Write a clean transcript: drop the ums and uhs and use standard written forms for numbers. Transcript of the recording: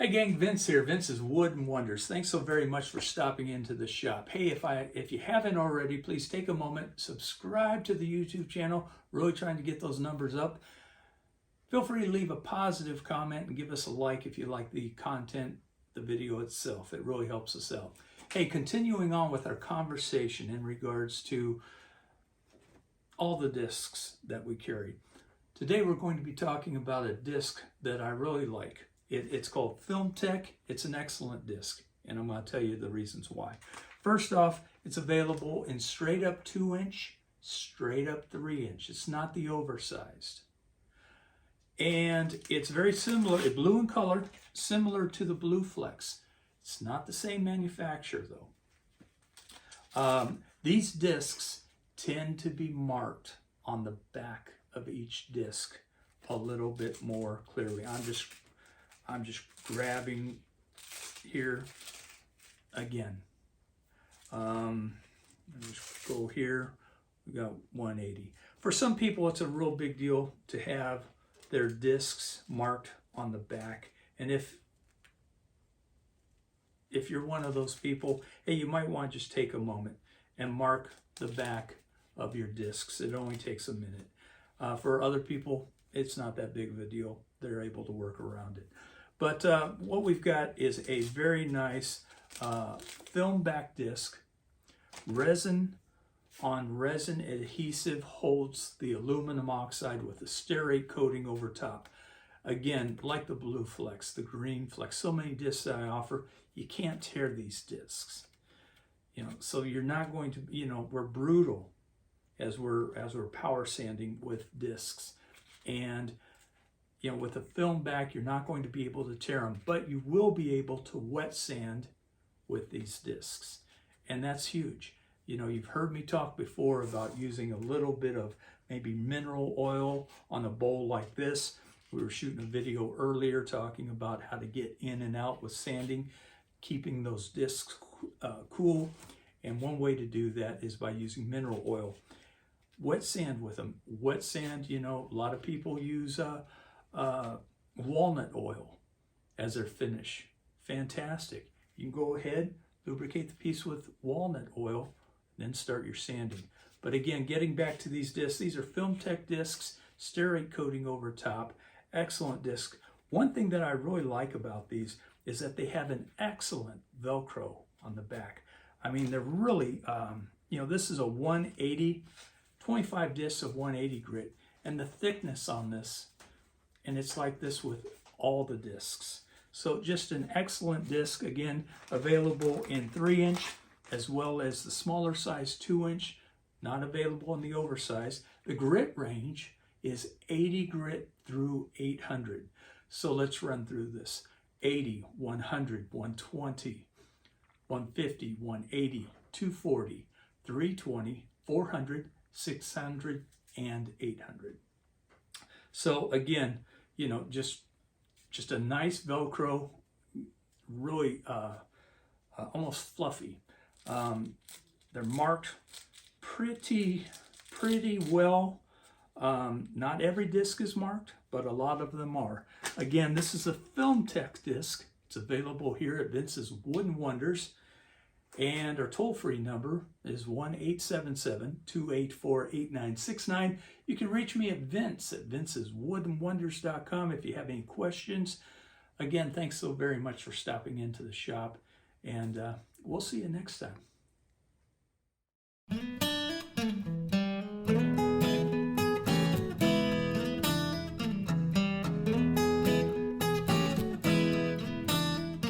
Hey gang, Vince here. Vince's Wood and Wonders. Thanks so very much for stopping into the shop. Hey, if you haven't already, please take a moment, subscribe to the YouTube channel. Really trying to get those numbers up. Feel free to leave a positive comment and give us a like if you like the content, the video itself. It really helps us out. Hey, continuing on with our conversation in regards to all the discs that we carry. Today we're going to be talking about a disc that I really like. It's called Film Tek. It's an excellent disc, and I'm going to tell you the reasons why. First off, it's available in straight up 2-inch, straight up 3-inch. It's not the oversized. And it's very similar, blue in color, similar to the Blue Flex. It's not the same manufacturer though. These discs tend to be marked on the back of each disc a little bit more clearly. I'm just grabbing here again. Let me just go here. We got 180. For some people, it's a real big deal to have their discs marked on the back. And if you're one of those people, hey, you might want to just take a moment and mark the back of your discs. It only takes a minute. For other people, it's not that big of a deal. They're able to work around it. But what we've got is a very nice film back disc. Resin on resin adhesive holds the aluminum oxide with a Stearate coating over top. Again, like the Blue Flex, the Green Flex, so many discs that I offer, you can't tear these discs. So you're not going to, we're brutal as we're power sanding with discs. And with a film back, you're not going to be able to tear them, but you will be able to wet sand with these discs. And that's huge. You've heard me talk before about using a little bit of maybe mineral oil on a bowl like this. We were shooting a video earlier talking about how to get in and out with sanding, keeping those discs cool. And one way to do that is by using mineral oil. Wet sand with them. Wet sand, a lot of people use walnut oil as their finish. Fantastic. You can go ahead, lubricate the piece with walnut oil, then start your sanding. But again, getting back to these discs, these are Film Tek discs, Stearate coating over top, excellent disc. One thing that I really like about these is that they have an excellent Velcro on the back. I mean, they're really, this is a 180, 25 discs of 180 grit, and the thickness on this, and it's like this with all the discs. So just an excellent disc, again, available in 3-inch as well as the smaller size 2-inch, not available in the oversized. The grit range is 80 grit through 800. So let's run through this. 80, 100, 120, 150, 180, 240, 320, 400, 600, and 800. So again, just a nice Velcro, really almost fluffy. They're marked pretty well. Not every disc is marked, but a lot of them are. Again, this is a Film Tek disc. It's available here at Vince's Wood and Wonders. And our toll-free number is 1-877-284-8969. You can reach me at Vince at vinceswoodandwonders.com if you have any questions. Again, thanks so very much for stopping into the shop, and we'll see you next time.